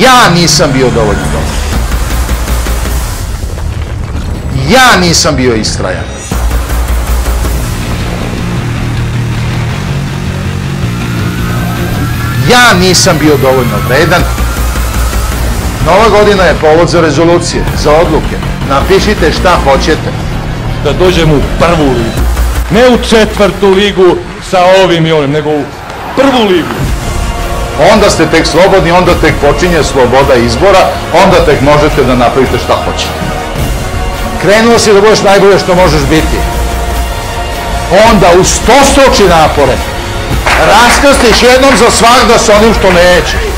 Ja nisam bio dovoljno dobar. Ja nisam bio istrajan. Ja nisam bio dovoljno vredan. Nova godina je povod za rezolucije, za odluke. Napišite šta hoćete. Da dođemo u prvu ligu. Ne u četvrtu ligu sa ovim i ovim, nego u prvu ligu. Onda ste tek slobodni, onda tek počinje sloboda izbora, onda tek možete da napravite šta hoćete. Krenuo si da budeš najbolje što možeš biti. Onda ustostruči napore. Raskrstiš jednom za svagda sa onim što nećeš.